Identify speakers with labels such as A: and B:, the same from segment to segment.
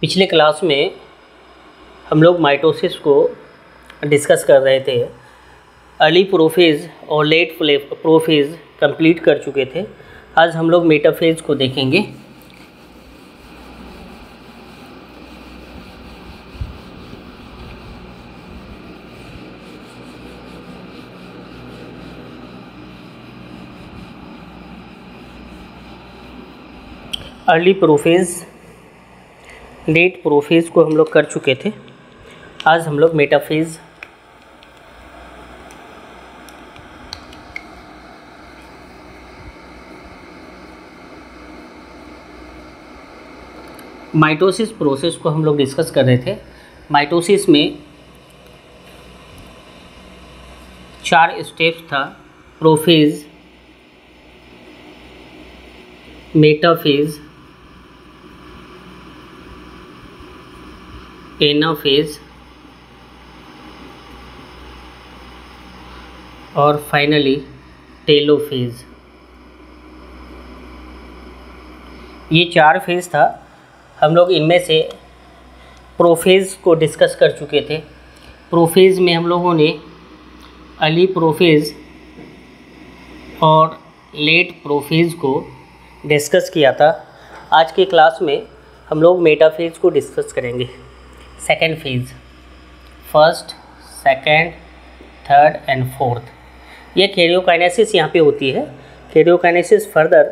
A: पिछले क्लास में हम लोग माइटोसिस को डिस्कस कर रहे थे। अर्ली प्रोफेज और लेट प्रोफेज कंप्लीट कर चुके थे। आज हम लोग मेटाफेज को देखेंगे। अर्ली प्रोफेज लेट प्रोफेज को हम लोग कर चुके थे। आज हम लोग मेटाफेज माइटोसिस प्रोसेस को हम लोग डिस्कस कर रहे थे। माइटोसिस में 4 स्टेप्स था: प्रोफेज, मेटाफेज, एनाफेज और फाइनली टेलोफेज। ये 4 फेज था। हम लोग इनमें से प्रोफेज को डिस्कस कर चुके थे। प्रोफेज में हम लोगों ने अर्ली प्रोफेज और लेट प्रोफेज को डिस्कस किया था। आज के क्लास में हम लोग मेटाफेज को डिस्कस करेंगे। Second phase, first, second, third and fourth. ये कैरियोकाइनेसिस यहाँ पे होती है। Karyokinesis further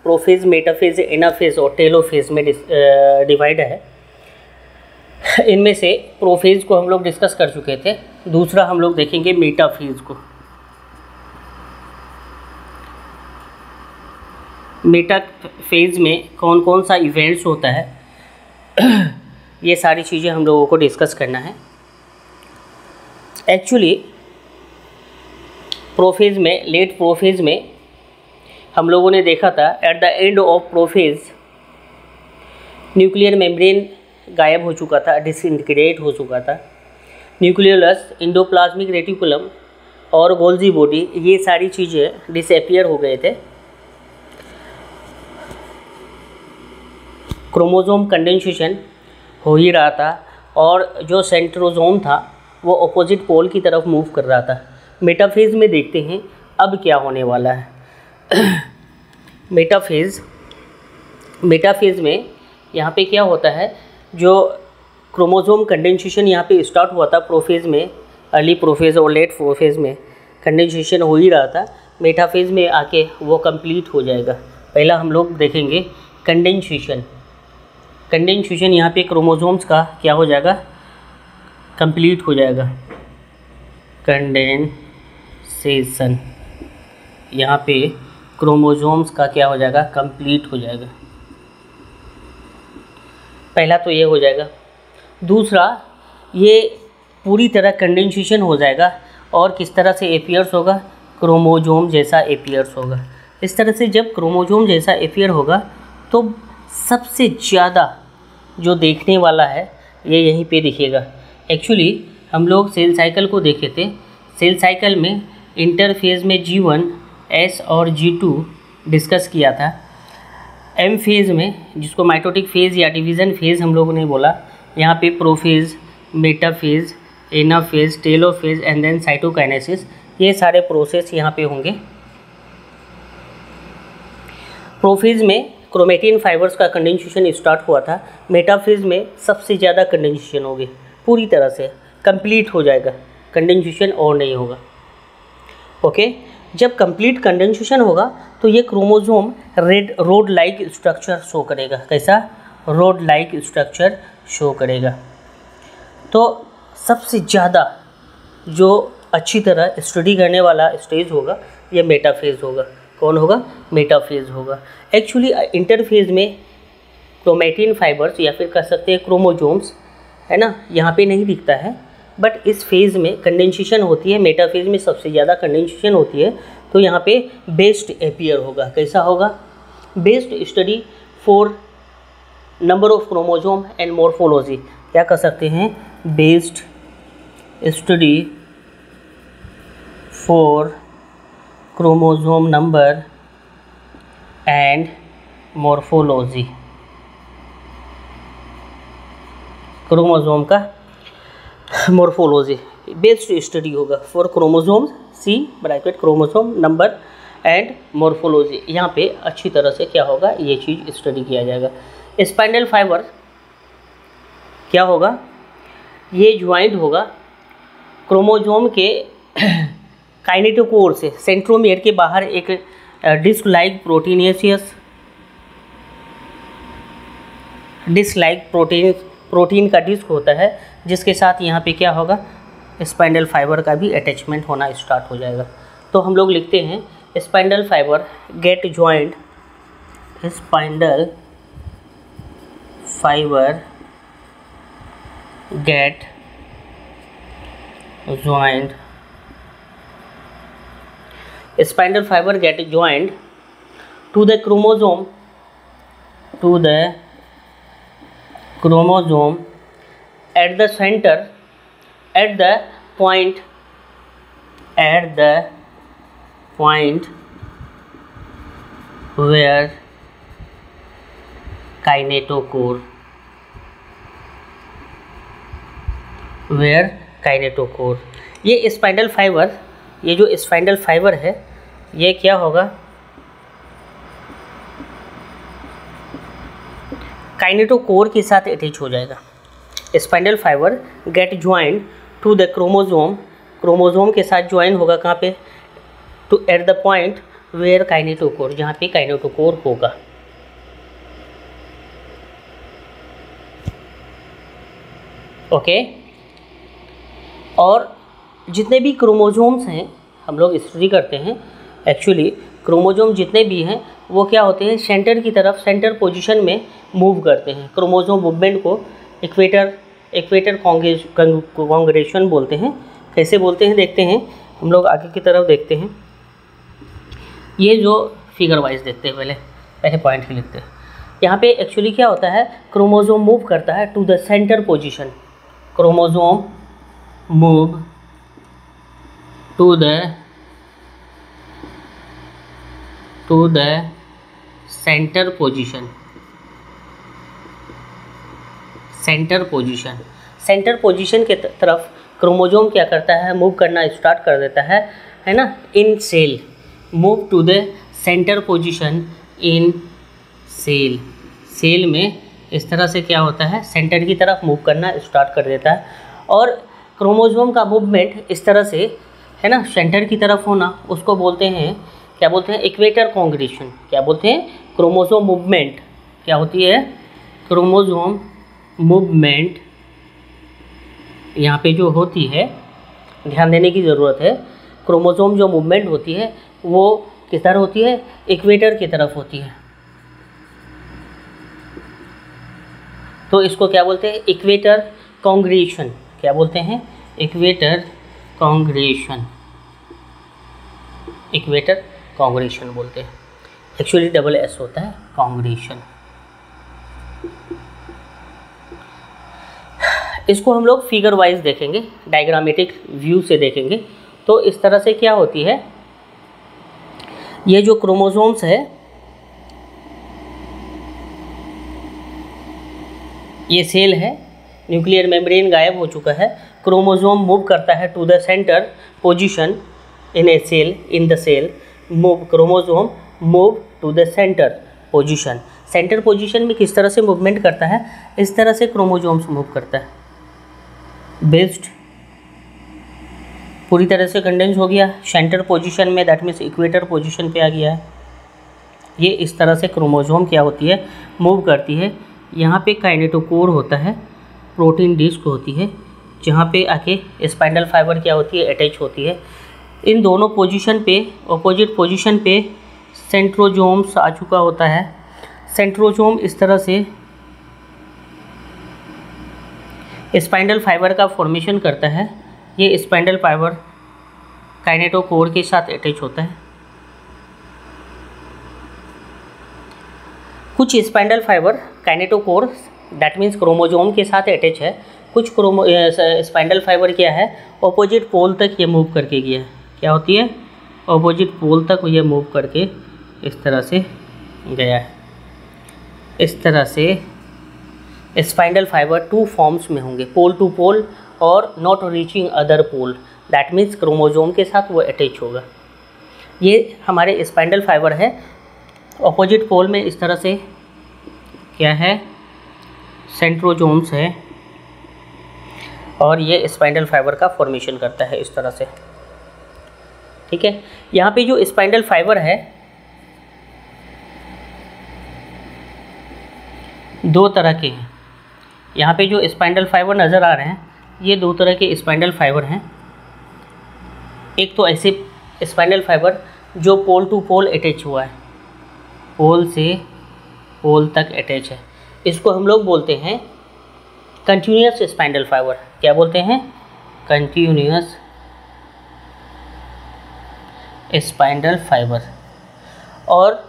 A: prophase, metaphase, anaphase और टेलोफेज में डिवाइड है। इनमें से प्रोफेज को हम लोग डिस्कस कर चुके थे। दूसरा हम लोग देखेंगे मेटाफेज को। मेटाफेज में कौन कौन सा इवेंट्स होता है ये सारी चीज़ें हम लोगों को डिस्कस करना है। एक्चुअली प्रोफेज में, लेट प्रोफेज में हम लोगों ने देखा था at the end of prophase nuclear membrane गायब हो चुका था, डिसइंटीग्रेट हो चुका था। न्यूक्लियोलस, एंडोप्लाज्मिक रेटिकुलम और गोल्जी बॉडी, ये सारी चीज़ें डिसअपियर हो गए थे। क्रोमोसोम कंडेंसेशन हो ही रहा था और जो सेंट्रोसोम था वो अपोजिट पोल की तरफ मूव कर रहा था। मेटाफेज में देखते हैं अब क्या होने वाला है। मेटाफेज में यहाँ पे क्या होता है, जो क्रोमोसोम कंडेंसेशन यहाँ पे स्टार्ट हुआ था प्रोफेज में, अर्ली प्रोफेज और लेट प्रोफेज में कंडेंसेशन हो ही रहा था। मेटाफेज में आके वो कंप्लीट हो जाएगा। पहला हम लोग देखेंगे कंडेंसेशन। कंडेंसेशन यहाँ पे क्रोमोसोम्स का क्या हो जाएगा, कंप्लीट हो जाएगा। कंडेंसेशन यहाँ पे क्रोमोसोम्स का क्या हो जाएगा, कंप्लीट हो जाएगा। पहला तो ये हो जाएगा। दूसरा, ये पूरी तरह कंडेंसेशन हो जाएगा और किस तरह से एपियर्स होगा, क्रोमोसोम जैसा एपियर्स होगा। इस तरह से जब क्रोमोसोम जैसा एपियर होगा तो सबसे ज़्यादा जो देखने वाला है ये यहीं पे दिखेगा। एक्चुअली हम लोग सेल साइकिल को देखे थे। सेल साइकिल में इंटरफेज में G1, S और G2 डिस्कस किया था। एम फेज़ में, जिसको माइटोटिक फेज़ या डिवीज़न फेज़ हम लोगों ने बोला, यहाँ पे prophase, metaphase, anaphase, telophase and then cytokinesis, ये सारे प्रोसेस यहाँ पे होंगे। प्रोफेज में क्रोमेटिन फाइबर्स का कंडेंसेशन स्टार्ट हुआ था। मेटाफेज में सबसे ज़्यादा कंडेंसेशन होगी, पूरी तरह से कंप्लीट हो जाएगा, कंडेंसेशन और नहीं होगा। ओके, जब कंप्लीट कंडेंसेशन होगा तो ये chromosome road like structure show करेगा। कैसा? रोड लाइक स्ट्रक्चर शो करेगा। तो सबसे ज़्यादा जो अच्छी तरह स्टडी करने वाला स्टेज होगा ये मेटाफेज होगा। कौन होगा? मेटाफेज होगा। एक्चुअली इंटरफेज में क्रोमेटिन फाइबर्स या फिर कह सकते हैं क्रोमोसोम्स, है ना, यहाँ पे नहीं दिखता है, बट इस फेज़ में कंडेंसेशन होती है। मेटाफेज में सबसे ज़्यादा कंडेंसेशन होती है, तो यहाँ पे बेस्ट एपियर होगा। कैसा होगा? Best study for number of chromosome and morphology. क्या कह सकते हैं? Best study for chromosome number and morphology. Chromosome का मॉर्फोलॉजी बेस्ड स्टडी होगा for chromosomes, C bracket chromosome number and morphology. यहाँ पे अच्छी तरह से क्या होगा, ये चीज़ स्टडी किया जाएगा। स्पाइंडल फाइबर क्या होगा, ये ज्वाइंट होगा क्रोमोसोम के काइनेटोकोर से। सेंट्रोमियर के बाहर एक डिस्क लाइक प्रोटीन का डिस्क होता है, जिसके साथ यहाँ पे क्या होगा, स्पाइंडल फाइबर का भी अटैचमेंट होना स्टार्ट हो जाएगा। तो हम लोग लिखते हैं spindle fibre get joint, spindle fibre get joint, spindle fiber get joined to the chromosome at the center, at the point where kinetochore ये स्पाइंडल फाइबर, ये जो स्पाइंडल फाइबर है ये क्या होगा, काइनेटोकोर के साथ अटैच हो जाएगा। Spindle fibre get joint to the chromosome के साथ ज्वाइन होगा कहाँ पे, to at the point where kinetochore, जहाँ पे काइनेटोकोर होगा। ओके, और जितने भी क्रोमोसोम्स हैं हम लोग स्टडी करते हैं, एक्चुअली क्रोमोसोम जितने भी हैं वो क्या होते हैं, सेंटर की तरफ, सेंटर पोजीशन में मूव करते हैं। क्रोमोसोम मूवमेंट को इक्वेटर कॉन्ग्रेशन बोलते हैं। कैसे बोलते हैं देखते हैं, हम लोग आगे की तरफ देखते हैं। ये जो फिगर वाइज देखते हैं, पहले पॉइंट ही लिखते हैं। यहाँ पे एक्चुअली क्या होता है, क्रोमोसोम मूव करता है to the centre position, chromosome move to the center position, centre position के तरफ क्रोमोसोम क्या करता है, मूव करना स्टार्ट कर देता है ना। In cell, move to the centre position in cell में इस तरह से क्या होता है, सेंटर की तरफ मूव करना स्टार्ट कर देता है। और क्रोमोसोम का मूवमेंट इस तरह से है ना, सेंटर की तरफ होना, उसको बोलते हैं, क्या बोलते हैं, इक्वेटर कॉन्ग्रेशन। क्या बोलते हैं, क्रोमोसोम मूवमेंट क्या होती है, क्रोमोसोम मूवमेंट यहाँ पे जो होती है, ध्यान देने की ज़रूरत है। क्रोमोसोम जो मूवमेंट होती है वो किस तरह होती है, इक्वेटर की तरफ होती है। तो इसको क्या बोलते हैं, इक्वेटर कॉन्ग्रेशन। क्या बोलते हैं, इक्वेटर कॉन्ग्रेशन बोलते हैं। एक्चुअली डबल एस होता है, कॉन्ग्रेशन। इसको हम लोग फिगर वाइज देखेंगे, डायग्रामेटिक व्यू से देखेंगे। तो इस तरह से क्या होती है, ये जो क्रोमोसोम्स है, ये सेल है, न्यूक्लियर मेम्ब्रेन गायब हो चुका है, क्रोमोसोम मूव करता है to the centre position in a cell, in the cell move, chromosome move to the centre position. Centre position में किस तरह से मूवमेंट करता है, इस तरह से क्रोमोसोम्स मूव करता है। बेस्ड पूरी तरह से कंडेंस हो गया सेंटर पोजीशन में, दैट मीन्स इक्वेटर पोजीशन पे आ गया है। ये इस तरह से क्रोमोसोम क्या होती है, मूव करती है। यहाँ पे काइनेटोकोर होता है, प्रोटीन डिस्क होती है, जहाँ पे आके स्पाइंडल फाइबर क्या होती है, अटैच होती है। इन दोनों पोजीशन पे, अपोजिट पोजीशन पे सेंट्रोजोम्स आ चुका होता है। सेंट्रोजोम इस तरह से स्पाइंडल फाइबर का फॉर्मेशन करता है। ये स्पाइंडल फाइबर काइनेटोकोर के साथ अटैच होता है। कुछ spindle fibre kinetochore that means chromosome के साथ अटैच है। कुछ स्पाइंडल फाइबर क्या है, ऑपोजिट पोल तक ये मूव करके गया है। क्या होती है, ऑपोजिट पोल तक ये मूव करके इस तरह से गया है। इस तरह से स्पाइंडल फाइबर टू फॉर्म्स में होंगे, पोल टू पोल और not reaching other pole, that means chromosome के साथ वो अटैच होगा। ये हमारे स्पाइंडल फाइबर है। ऑपोजिट पोल में इस तरह से क्या है, सेंट्रोजोम्स है, और ये स्पाइंडल फाइबर का फॉर्मेशन करता है इस तरह से। ठीक है, यहाँ पे जो स्पाइंडल फाइबर है दो तरह के हैं। यहाँ पे जो स्पाइंडल फाइबर नज़र आ रहे हैं ये दो तरह के स्पाइंडल फाइबर हैं। एक तो ऐसे स्पाइंडल फाइबर जो पोल टू पोल अटैच हुआ है, पोल से पोल तक अटैच है, इसको हम लोग बोलते हैं कंटिन्यूअस स्पाइंडल फाइबर। क्या बोलते हैं? Continuous spindle fibre. और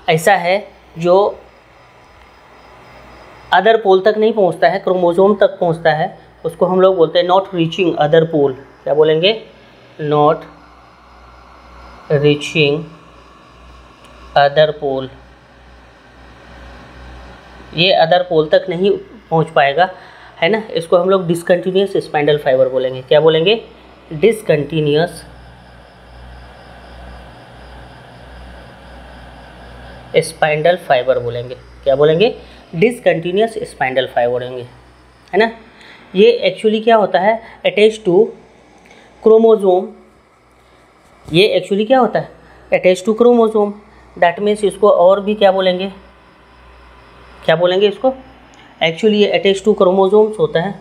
A: ऐसा है जो अदर पोल तक नहीं पहुंचता है, क्रोमोसोम तक पहुंचता है, उसको हम लोग बोलते हैं नॉट रीचिंग अदर पोल। क्या बोलेंगे? Not reaching other pole. ये अदर पोल तक नहीं पहुंच पाएगा, है ना, इसको हम लोग डिसकंटिन्यूअस स्पाइंडल फाइबर बोलेंगे। क्या बोलेंगे? डिसकंटिन्यूअस स्पाइंडल फाइबर बोलेंगे। क्या बोलेंगे? डिसकंटिन्यूअस स्पाइंडल फाइबर बोलेंगे, है ना। ये एक्चुअली क्या होता है? Attach to chromosome. ये एक्चुअली क्या होता है? Attach to chromosome. That means इसको और भी क्या बोलेंगे? क्या बोलेंगे इसको? एक्चुअली ये अटैच टू क्रोमोसोम्स होता है,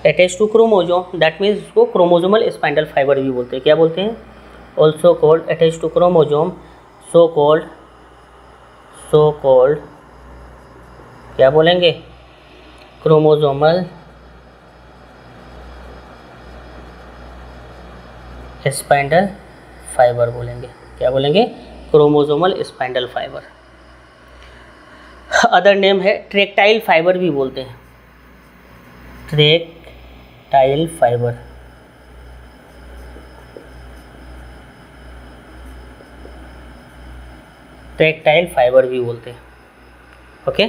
A: attach to chromosome. That means इसको क्रोमोसोमल स्पाइंडल फाइबर भी बोलते हैं। क्या बोलते हैं? Also called attach to chromosome, so called क्या बोलेंगे? क्रोमोसोमल स्पाइंडल फाइबर बोलेंगे। क्या बोलेंगे? Chromosomal spindle fibre. Other name है ट्रैक्टाइल फाइबर भी बोलते हैं, ट्रैक्टाइल फाइबर। ट्रैक्टाइल फाइबर भी बोलते हैं। ओके,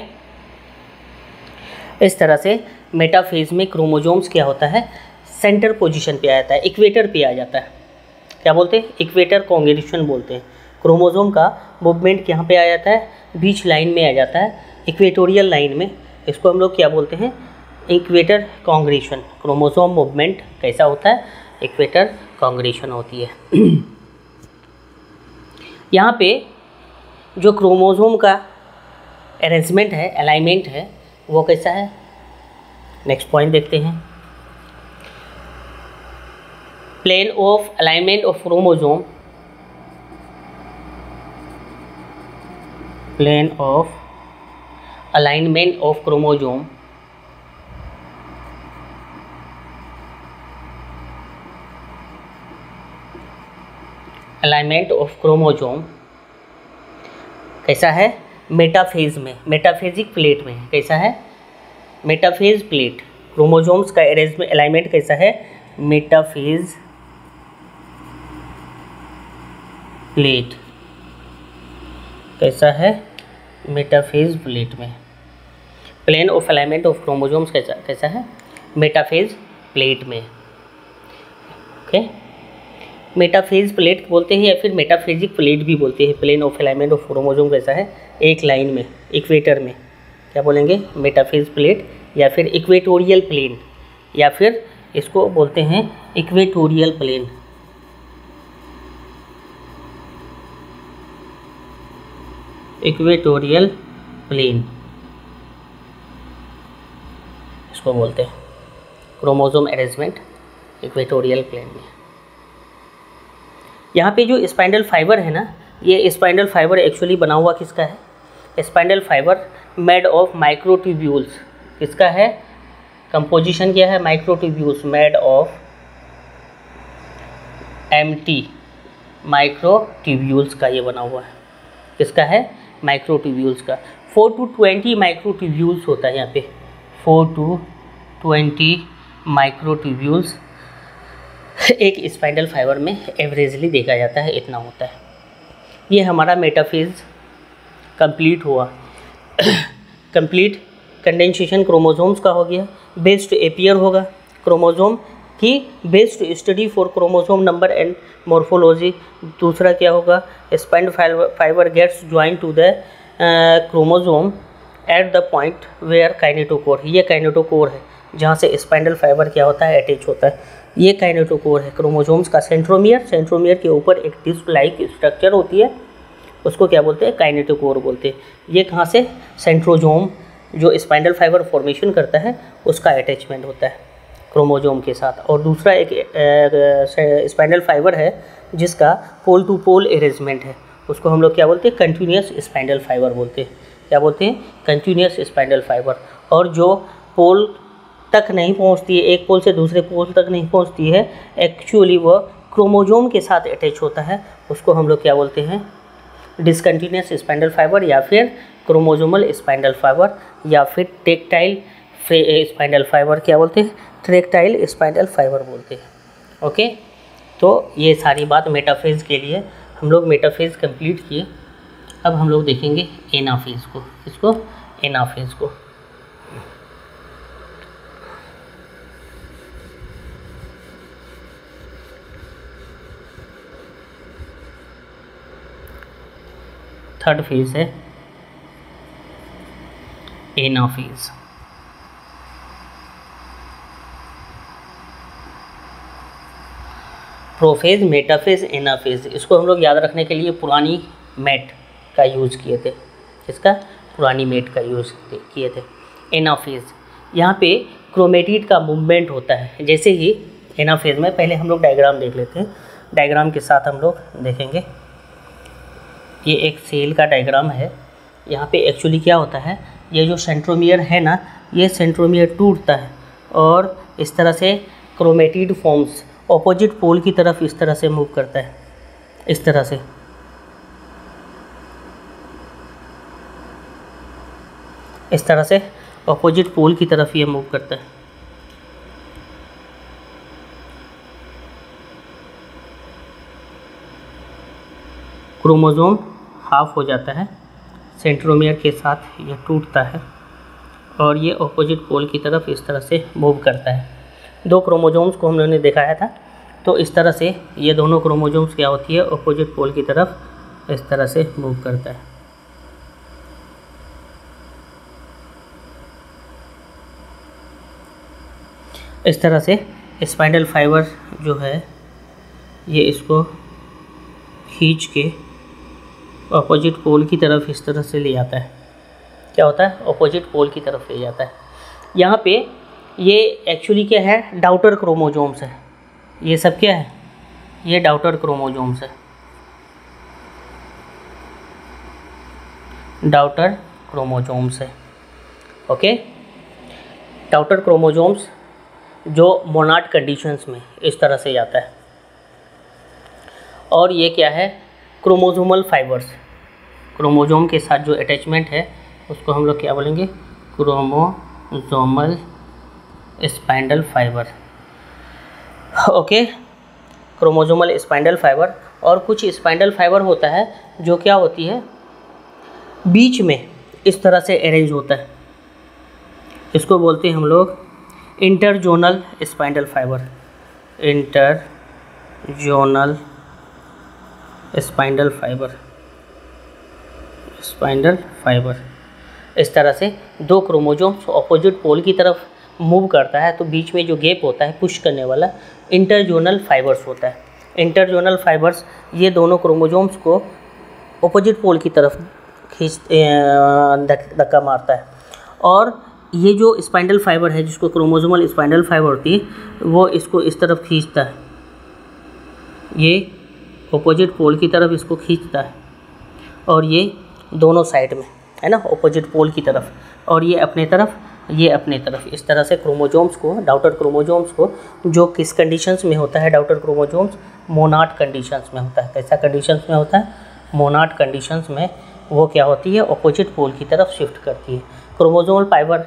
A: इस तरह से मेटाफेज में क्रोमोसोम्स क्या होता है? सेंटर पोजीशन पे आ जाता है, इक्वेटर पे आ जाता है। क्या बोलते हैं? इक्वेटर कॉन्ग्रेगेशन बोलते हैं। क्रोमोसोम का मूवमेंट यहाँ पे आ जाता है, बीच लाइन में आ जाता है, इक्वेटोरियल लाइन में। इसको हम लोग क्या बोलते हैं? Equator congregation. क्रोमोसोम मूवमेंट कैसा होता है? इक्वेटर कॉन्ग्रेगेशन होती है। यहाँ पे जो क्रोमोसोम का अरेंजमेंट है, अलाइनमेंट है, वो कैसा है? नेक्स्ट पॉइंट देखते हैं। Plane of alignment of chromosome, plane of alignment of chromosome alignment of chromosome कैसा है? मेटाफेज में, मेटाफेजिक प्लेट में। कैसा है? Metaphase plate. क्रोमोसोम्स का अरेंजमेंट अलाइनमेंट कैसा है? Metaphase plate. कैसा है? मेटाफेज प्लेट में। Plane of alignment of chromosomes कैसा है? मेटाफेज प्लेट में। ओके, मेटाफेज प्लेट बोलते हैं या फिर मेटाफेजिक प्लेट भी बोलते हैं। Plane of alignment of chromosome कैसा है? एक लाइन में, इक्वेटर में। क्या बोलेंगे? मेटाफेज प्लेट या फिर इक्वेटोरियल प्लेन, या फिर इसको बोलते हैं इक्वेटोरियल प्लेन। इक्वेटोरियल प्लेन इसको बोलते हैं। क्रोमोसोम अरेंजमेंट इक्वेटोरियल प्लेन में। यहाँ पे जो स्पाइंडल फाइबर है ना, ये स्पाइंडल फाइबर एक्चुअली बना हुआ किसका है? Spindle fibre made of microtubules. किसका है? कंपोजिशन क्या है? Microtubules, made of MT, microtubules का ये बना हुआ है। किसका है? माइक्रोट्यूब्यूल्स का। 4 to 20 माइक्रोट्यूब्यूल्स होता है यहाँ पे, 4 to 20 माइक्रोट्यूब्यूल्स एक स्पाइंडल फाइबर में एवरेजली देखा जाता है, इतना होता है। ये हमारा मेटाफेज कंप्लीट हुआ। कंप्लीट कंडेंसेशन क्रोमोसोम्स का हो गया। बेस्ड एपियर होगा क्रोमोसोम की based study for chromosome number and morphology. दूसरा क्या होगा, spindle fibre gets join to the chromosome at the point where kinetochore, ये काइनेटोकोर है जहाँ से स्पाइंडल फाइबर क्या होता है, अटैच होता है। ये काइनेटोकोर है क्रोमोसोम्स का। सेंट्रोमियर, सेंट्रोमियर के ऊपर एक डिस्क लाइक स्ट्रक्चर होती है, उसको क्या बोलते हैं, काइनेटोकोर बोलते हैं। ये कहाँ से, सेंट्रोजोम जो स्पाइंडल फाइबर फॉर्मेशन करता है उसका अटैचमेंट होता है क्रोमोसोम के साथ। और दूसरा एक स्पाइंडल फाइबर है जिसका पोल टू पोल अरेंजमेंट है, उसको हम लोग क्या बोलते हैं, कंटिन्यूस स्पाइंडल फाइबर बोलते हैं। क्या बोलते हैं, कंटिन्यूस स्पाइंडल फाइबर। और जो पोल तक नहीं पहुंचती है, एक पोल से दूसरे पोल तक नहीं पहुंचती है, एक्चुअली वह क्रोमोसोम के साथ अटैच होता है, उसको हम लोग क्या बोलते हैं, डिसकंटिन्यूस स्पाइंडल फाइबर या फिर क्रोमोसोमल स्पाइंडल फाइबर या फिर टेक्टाइल स्पाइंडल फाइबर क्या बोलते हैं, ट्रैक्टाइल स्पाइंडल फाइबर बोलते हैं। ओके, तो ये सारी बात मेटाफेज के लिए हम लोग मेटाफेज कंप्लीट किए। अब हम लोग देखेंगे एनाफेज को। इसको एनाफेज को थर्ड फेज है एनाफेज। प्रोफेज, मेटाफेज, एनाफेज, इसको हम लोग याद रखने के लिए पुरानी मैट का यूज़ किए थे। इसका पुरानी मैट का यूज़ किए थे। एनाफेज, यहाँ पे क्रोमेटिड का मूवमेंट होता है। जैसे ही एनाफेज में, पहले हम लोग डायग्राम देख लेते हैं, डायग्राम के साथ हम लोग देखेंगे। ये एक सेल का डायग्राम है। यहाँ पे एक्चुअली क्या होता है, ये जो सेंट्रोमियर है ना, ये सेंट्रोमियर टूटता है और इस तरह से क्रोमेटिड फॉर्म्स ऑपोजिट पोल की तरफ इस तरह से मूव करता है, इस तरह से। इस तरह से ऑपोजिट पोल की तरफ ये मूव करता है। क्रोमोसोम हाफ हो जाता है, सेंट्रोमियर के साथ ये टूटता है और ये ऑपोजिट पोल की तरफ इस तरह से मूव करता है। दो क्रोमोसोम्स को हम लोगों ने दिखाया था, तो इस तरह से ये दोनों क्रोमोसोम्स क्या होती है, ऑपोजिट पोल की तरफ इस तरह से मूव करता है। इस तरह से स्पाइंडल फाइबर जो है ये इसको खींच के ऑपोजिट पोल की तरफ इस तरह से ले जाता है। क्या होता है, ऑपोजिट पोल की तरफ ले जाता है। यहाँ पे ये एक्चुअली क्या है, डाउटर क्रोमोसोम्स है। ये सब क्या है, ये डाउटर क्रोमोसोम्स है, डाउटर क्रोमोसोम्स है। ओके, डाउटर क्रोमोसोम्स जो मोनाड कंडीशंस में इस तरह से जाता है। और ये क्या है, क्रोमोसोमल फाइबर्स, क्रोमोसोम के साथ जो अटैचमेंट है उसको हम लोग क्या बोलेंगे, chromosomal spindle fibre. Okay, chromosomal spindle fibre. और कुछ स्पाइंडल फाइबर होता है जो क्या होती है, बीच में इस तरह से अरेंज होता है, इसको बोलते हैं हम लोग interzonal spindle fibre. Interzonal spindle fibre, spindle fibre. इस तरह से दो क्रोमोसोम्स ऑपोजिट पोल की तरफ मूव करता है, तो बीच में जो गैप होता है पुश करने वाला, इंटरजोनल फाइबर्स होता है। इंटरजोनल फाइबर्स ये दोनों क्रोमोसोम्स को ऑपोजिट पोल की तरफ धक्का मारता है। और ये जो स्पाइंडल फाइबर है जिसको क्रोमोसोमल स्पाइंडल फाइबर होती है, वो इसको इस तरफ खींचता है, ये ऑपोजिट पोल की तरफ इसको खींचता है और ये दोनों साइड में है ना, ऑपोजिट पोल की तरफ, और ये अपने तरफ, ये अपने तरफ। इस तरह से क्रोमोसोम्स को, डाउटर क्रोमोसोम्स को, जो किस कंडीशंस में होता है डाउटर क्रोमोसोम्स, मोनाड कंडीशंस में होता है। कैसा कंडीशंस में होता है, मोनाड कंडीशंस में वो क्या होती है, ऑपोजिट पोल की तरफ शिफ्ट करती है। क्रोमोसोमल फाइबर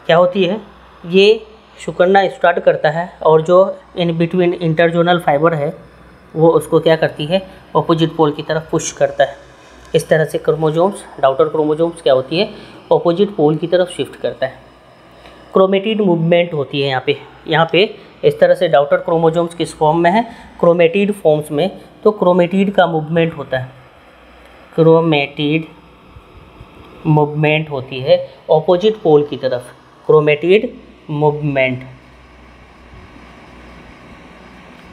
A: क्या होती है, ये सिकुड़ना स्टार्ट करता है और जो इन बिटवीन इंटरजोनल फाइबर है वो उसको क्या करती है, ऑपोजिट पोल की तरफ पुश करता है। इस तरह से क्रोमोजोम्स, डॉटर क्रोमोजोम्स क्या होती है, ऑपोजिट पोल की तरफ शिफ्ट करता है। क्रोमेटिड मूवमेंट होती है यहाँ पे इस तरह से डॉटर क्रोमोजोम्स किस फॉर्म में है, क्रोमेटिड फॉर्म्स में। तो क्रोमेटिड का मूवमेंट होता है, क्रोमेटिड मूवमेंट होती है ऑपोजिट पोल की तरफ। क्रोमेटिड मूवमेंट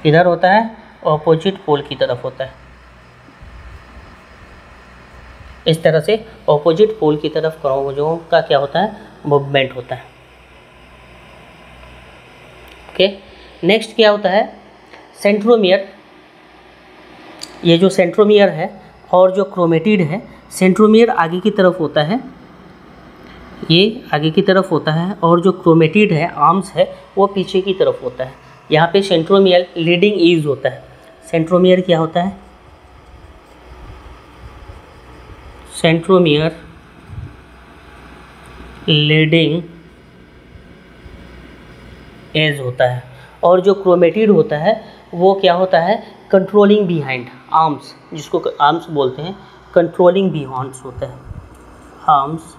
A: इधर होता है, ऑपोजिट पोल की तरफ होता है। इस तरह से ऑपोजिट पोल की तरफ क्रोमोसोम का क्या होता है, मूवमेंट होता है। ओके, नेक्स्ट क्या होता है, सेंट्रोमियर। ये जो सेंट्रोमियर है और जो क्रोमेटिड है, सेंट्रोमियर आगे की तरफ होता है, ये आगे की तरफ होता है, और जो क्रोमेटिड है, आर्म्स है, वो पीछे की तरफ होता है। यहाँ पे सेंट्रोमियर लीडिंग एज होता है। सेंट्रोमियर क्या होता है, सेंट्रोमियर लीडिंग एज होता है, और जो क्रोमेटिड होता है वो क्या होता है, कंट्रोलिंग बिहाइंड आर्म्स, जिसको आर्म्स बोलते हैं, कंट्रोलिंग बिहाइंड होता है, arms.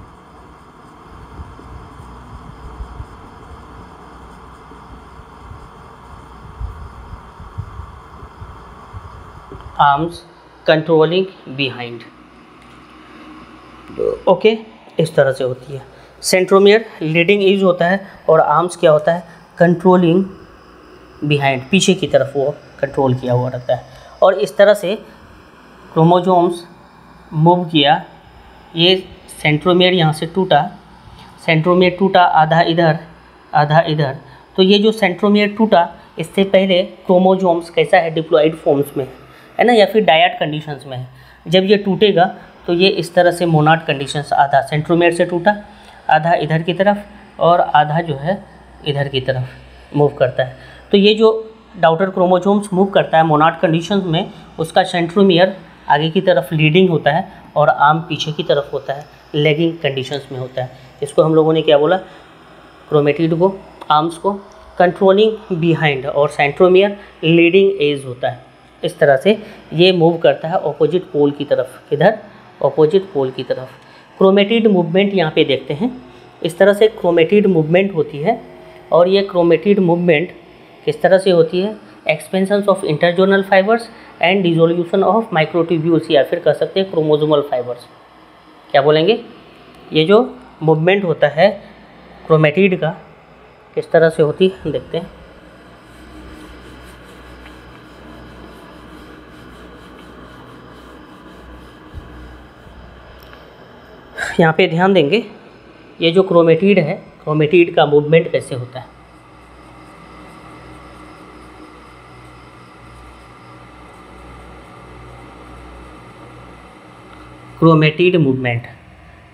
A: Arms controlling behind. Okay, इस तरह से होती है। सेंट्रोमियर लीडिंग एज होता है और आर्म्स क्या होता है, कंट्रोलिंग बिहाइंड, पीछे की तरफ वो कंट्रोल किया हुआ रहता है। और इस तरह से क्रोमोजोम्स मूव किया, ये सेंट्रोमियर यहाँ से टूटा, सेंट्रोमियर टूटा, आधा इधर आधा इधर। तो ये जो सेंट्रोमियर टूटा, इससे पहले क्रोमोजोम्स कैसा है, डिप्लॉइड फॉर्म्स में है ना, या फिर डायट कंडीशंस में है। जब ये टूटेगा तो ये इस तरह से मोनाड कंडीशंस, आधा सेंट्रोमियर से टूटा, आधा इधर की तरफ और आधा जो है इधर की तरफ मूव करता है। तो ये जो डॉटर क्रोमोसोम्स मूव करता है मोनाड कंडीशंस में, उसका सेंट्रोमियर आगे की तरफ लीडिंग होता है और आर्म पीछे की तरफ होता है, लेगिंग कंडीशंस में होता है। इसको हम लोगों ने क्या बोला, क्रोमेटिड को, आर्म्स को कंट्रोलिंग बिहाइंड, और सेंट्रोमियर लीडिंग एज होता है। इस तरह से ये मूव करता है ऑपोजिट पोल की तरफ, किधर, ऑपोजिट पोल की तरफ। क्रोमेटिड मूवमेंट यहाँ पे देखते हैं, इस तरह से क्रोमेटिड मूवमेंट होती है। और ये क्रोमेटिड मूवमेंट किस तरह से होती है, expansion of interzonal fibres and dissolution of microtubules, या फिर कह सकते हैं क्रोमोसोमल फाइबर्स। क्या बोलेंगे, ये जो मूवमेंट होता है क्रोमेटिड का किस तरह से होती है, देखते हैं। यहाँ पे ध्यान देंगे, ये जो क्रोमेटिड है, क्रोमेटिड का मूवमेंट कैसे होता है। क्रोमेटिड मूवमेंट,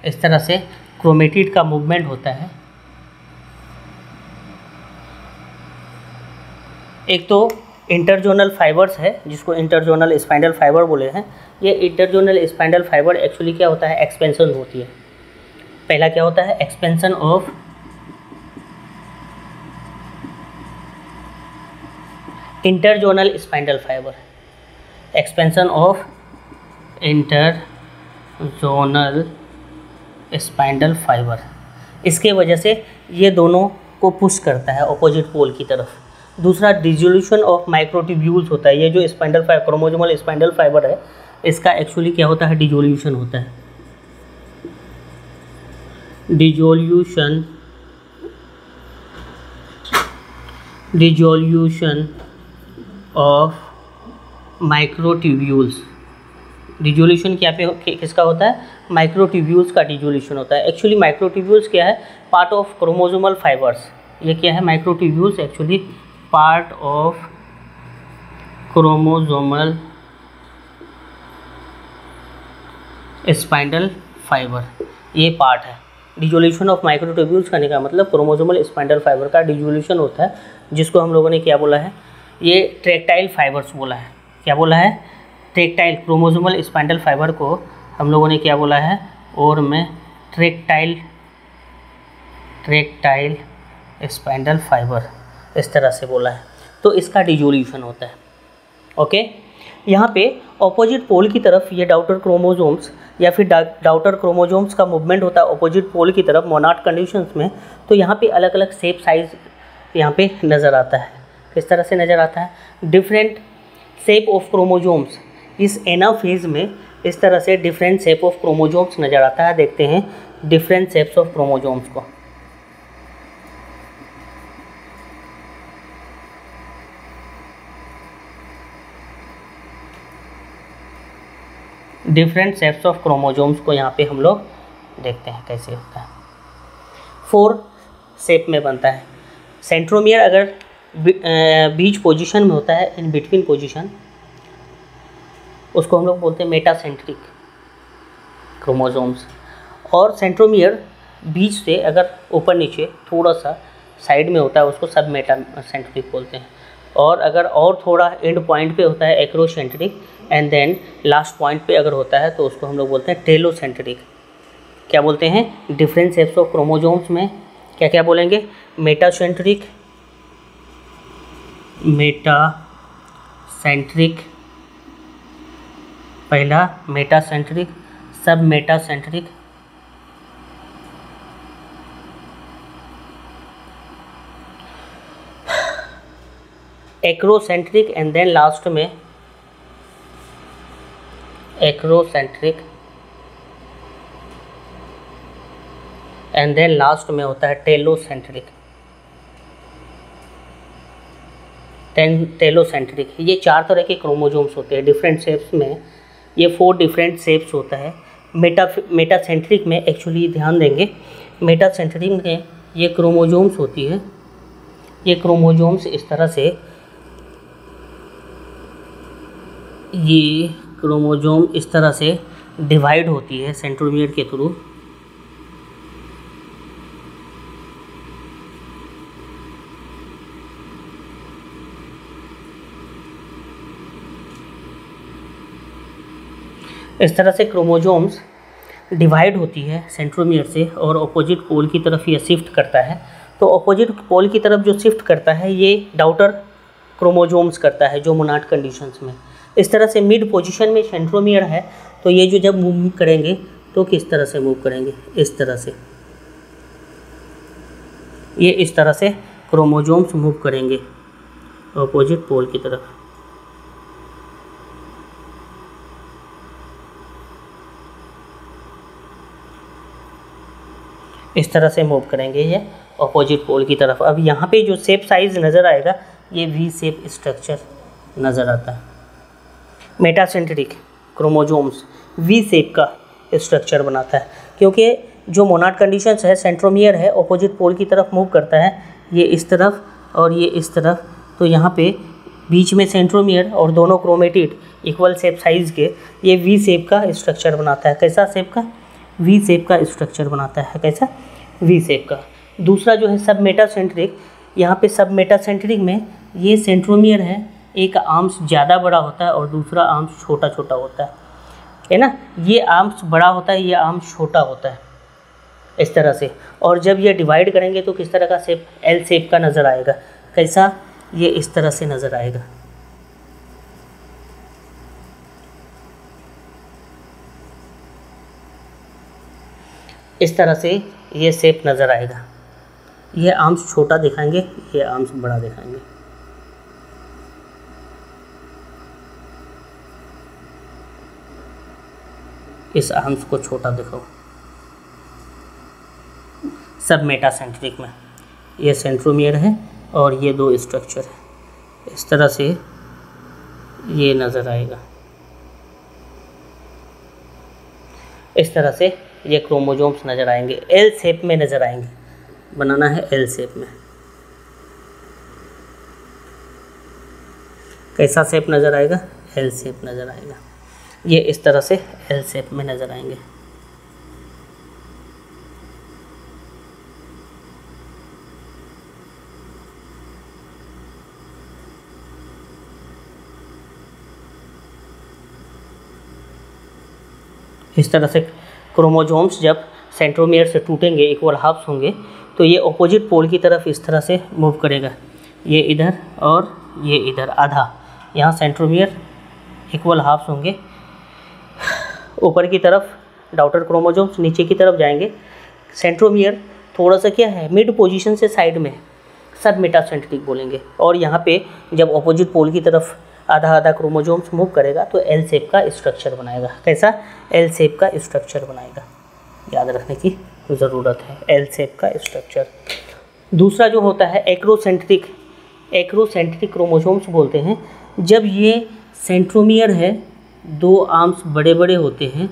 A: इस तरह से क्रोमेटिड का मूवमेंट होता है। एक तो इंटरजोनल फाइबर्स है, जिसको इंटरजोनल स्पाइंडल फाइबर बोले हैं। ये इंटरजोनल स्पाइंडल फाइबर एक्चुअली क्या होता है, एक्सपेंशन होती है। पहला क्या होता है, expansion of interzonal spindle fibre, expansion of interzonal spindle fibre. इसके वजह से ये दोनों को पुश करता है ऑपोजिट पोल की तरफ। दूसरा डिसोल्यूशन ऑफ माइक्रोट्यूब्यूल्स होता है। ये जो spindle fibre, chromosomal spindle fibre है, इसका एक्चुअली क्या होता है, डिसोल्यूशन होता है। Dissolution of microtubules. डिसोल्यूशन क्या पे किसका होता है, माइक्रोट्यूब्यूल्स का डिसोल्यूशन होता है। एक्चुअली माइक्रोट्यूब्यूल्स क्या है, पार्ट ऑफ क्रोमोसोमल फाइबर्स। ये क्या है, microtubules actually part of chromosomal spindle fibre, ये पार्ट है। डिसोल्यूशन ऑफ माइक्रोट्यूब्यूल्स करने का मतलब क्रोमोसोमल स्पाइंडल फाइबर का डिसोल्यूशन होता है, जिसको हम लोगों ने क्या बोला है, ये ट्रैक्टाइल फाइबर्स बोला है। क्या बोला है, ट्रैक्टाइल। क्रोमोसोमल स्पाइंडल फाइबर को हम लोगों ने क्या बोला है, और में ट्रैक्टाइल स्पाइंडल फाइबर, इस तरह से बोला है। तो इसका डिसोल्यूशन होता है। ओके, यहाँ पे ऑपोजिट पोल की तरफ ये डाउटर क्रोमोसोम्स या फिर डाउटर क्रोमोसोम्स का मूवमेंट होता है ऑपोजिट पोल की तरफ मोनाड कंडीशंस में, तो यहाँ पे अलग अलग शेप साइज यहाँ पे नज़र आता है। किस तरह से नज़र आता है? Different shape of chromosomes. इस एनाफेज में इस तरह से डिफरेंट शेप ऑफ क्रोमोसोम्स नज़र आता है। देखते हैं डिफरेंट शेप्स ऑफ क्रोमोसोम्स को। डिफरेंट शेप्स ऑफ क्रोमोसोम्स को यहाँ पे हम लोग देखते हैं कैसे होता है। 4 शेप में बनता है। सेंट्रोमियर अगर बीच पोजीशन में होता है, इन बिटवीन पोजीशन, उसको हम लोग बोलते हैं मेटासेंट्रिक क्रोमोसोम्स। और सेंट्रोमियर बीच से अगर ऊपर नीचे थोड़ा सा साइड में होता है उसको सब मेटासेंट्रिक बोलते हैं। और अगर और थोड़ा एंड पॉइंट पे होता है acrocentric, and then last point पे अगर होता है तो उसको हम लोग बोलते हैं टेलोसेंट्रिक। क्या बोलते हैं? डिफरेंट शेप्स ऑफ क्रोमोसोम्स में क्या क्या बोलेंगे? मेटासेंट्रिक, मेटासेंट्रिक पहला, metacentric, submetacentric, acrocentric, and then last में एक्रोसेंट्रिक, एंड देन लास्ट में होता है टेलोसेंट्रिक। टेलोसेंट्रिक। ये 4 तरह के क्रोमोसोम्स होते हैं डिफरेंट शेप्स में। ये 4 डिफरेंट शेप्स होता है। मेटासेंट्रिक में एक्चुअली ध्यान देंगे, मेटासेंट्रिक में ये क्रोमोसोम्स होती है, ये क्रोमोसोम्स इस तरह से, ये क्रोमोसोम इस तरह से डिवाइड होती है सेंट्रोमियर के थ्रू। इस तरह से क्रोमोसोम्स डिवाइड होती है सेंट्रोमियर से और अपोजिट पोल की तरफ ये शिफ्ट करता है। तो अपोजिट पोल की तरफ जो शिफ्ट करता है ये डाउटर क्रोमोसोम्स करता है जो मोनाड कंडीशंस में। इस तरह से मिड पोजीशन में सेंट्रोमियर है, तो ये जो जब मूव करेंगे तो किस तरह से मूव करेंगे? इस तरह से, ये इस तरह से क्रोमोसोम्स मूव करेंगे अपोजिट पोल की तरफ। इस तरह से मूव करेंगे ये अपोजिट पोल की तरफ। अब यहाँ पे जो शेप साइज नज़र आएगा ये वी शेप स्ट्रक्चर नज़र आता है। मेटासेंट्रिक क्रोमोसोम्स वी शेप का स्ट्रक्चर बनाता है, क्योंकि जो मोनाड कंडीशंस है, सेंट्रोमियर है, अपोजिट पोल की तरफ मूव करता है, ये इस तरफ और ये इस तरफ। तो यहाँ पे बीच में सेंट्रोमियर और दोनों क्रोमेटिड इक्वल शेप साइज के ये वी शेप का स्ट्रक्चर बनाता है। कैसा शेप का? वी शेप का स्ट्रक्चर बनाता है। कैसा? वी शेप का। दूसरा जो है सब मेटासेंट्रिक, यहाँ पे सब मेटासेंट्रिक में ये सेंट्रोमियर है, एक आर्म्स ज़्यादा बड़ा होता है और दूसरा आर्म्स छोटा छोटा होता है ना। ये आर्म्स बड़ा होता है, ये आर्म्स छोटा होता है, इस तरह से। और जब ये डिवाइड करेंगे तो किस तरह का शेप? एल शेप का नज़र आएगा। कैसा? ये इस तरह से नज़र आएगा। इस तरह से ये शेप नज़र आएगा। ये आर्म्स छोटा दिखाएंगे, ये आर्म्स बड़ा दिखाएंगे। इस आर्म्स को छोटा दिखाओ। सब मेटासेंट्रिक में ये सेंट्रोमियर है और ये दो स्ट्रक्चर है, इस तरह से ये नज़र आएगा। इस तरह से ये क्रोमोसोम्स नज़र आएंगे, एल शेप में नज़र आएंगे। बनाना है एल शेप में। कैसा शेप नज़र आएगा? एल शेप नज़र आएगा। ये इस तरह से एल शेप में नज़र आएंगे। इस तरह से क्रोमोसोम्स जब सेंट्रोमियर से टूटेंगे, इक्वल हाफ्स होंगे, तो ये अपोजिट पोल की तरफ इस तरह से मूव करेगा। ये इधर और ये इधर आधा। यहाँ सेंट्रोमियर इक्वल हाफ्स होंगे। ऊपर की तरफ डॉटर क्रोमोसोम्स नीचे की तरफ जाएंगे। सेंट्रोमियर थोड़ा सा क्या है, मिड पोजीशन से साइड में, सब मेटासेंट्रिक बोलेंगे। और यहाँ पे जब ऑपोजिट पोल की तरफ आधा आधा क्रोमोसोम्स मूव करेगा तो एल शेप का स्ट्रक्चर बनाएगा। कैसा? एल शेप का स्ट्रक्चर बनाएगा, याद रखने की ज़रूरत है, एल शेप का स्ट्रक्चर। दूसरा जो होता है एक्रोसेंट्रिक, एक्रोसेंट्रिक क्रोमोसोम्स बोलते हैं। जब ये सेंट्रोमियर है, 2 आर्म्स बड़े बड़े होते हैं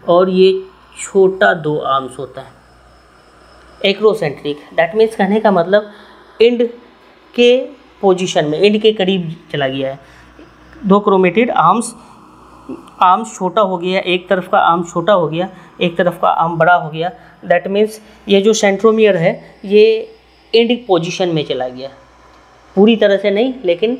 A: और ये छोटा 2 आर्म्स होता है। एक्रोसेंट्रिक दैट मीन्स कहने का मतलब एंड के पोजीशन में, एंड के करीब चला गया है। 2 क्रोमेटिड आर्म्स छोटा हो गया, एक तरफ का आर्म छोटा हो गया, एक तरफ का आर्म बड़ा हो गया। दैट मीन्स ये जो सेंट्रोमियर है ये एंड पोजीशन में चला गया, पूरी तरह से नहीं लेकिन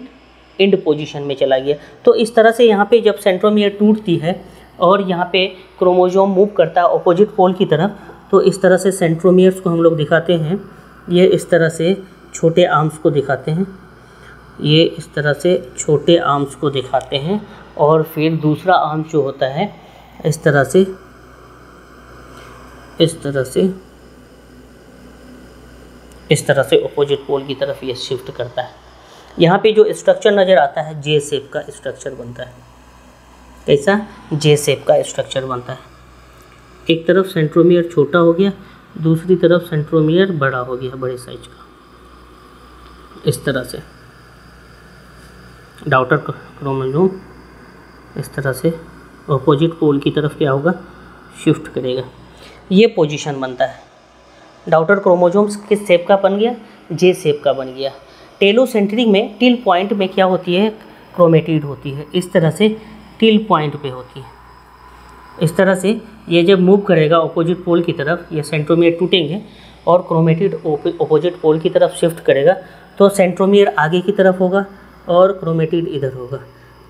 A: एंड पोजीशन में चला गया। तो इस तरह से यहाँ पे जब सेंट्रोमियर टूटती है और यहाँ पे क्रोमोसोम मूव करता है ऑपोजिट पोल की तरफ, तो इस तरह से सेंट्रोमियर्स को हम लोग दिखाते हैं। ये इस तरह से छोटे आर्म्स को दिखाते हैं, ये इस तरह से छोटे आर्म्स को दिखाते हैं। और फिर दूसरा आर्म जो होता है इस तरह से ऑपोजिट पोल की तरफ ये शिफ्ट करता है। यहाँ पे जो स्ट्रक्चर नज़र आता है जे शेप का स्ट्रक्चर बनता है। कैसा? जे शेप का स्ट्रक्चर बनता है। एक तरफ सेंट्रोमियर छोटा हो गया, दूसरी तरफ सेंट्रोमियर बड़ा हो गया, बड़े साइज का। इस तरह से डॉटर क्रोमोसोम इस तरह से ऑपोजिट पोल की तरफ क्या होगा, शिफ्ट करेगा। ये पोजीशन बनता है। डॉटर क्रोमोसोम्स किस शेप का बन गया? जे शेप का बन गया। टेलोसेंट्रिक में टिल पॉइंट में क्या होती है, क्रोमेटिड होती है। इस तरह से टिल पॉइंट पे होती है। इस तरह से ये जब मूव करेगा ऑपोजिट पोल की तरफ, ये सेंट्रोमियर टूटेंगे और क्रोमेटिड ऑपोजिट पोल की तरफ शिफ्ट करेगा, तो सेंट्रोमियर आगे की तरफ होगा और क्रोमेटिड इधर होगा।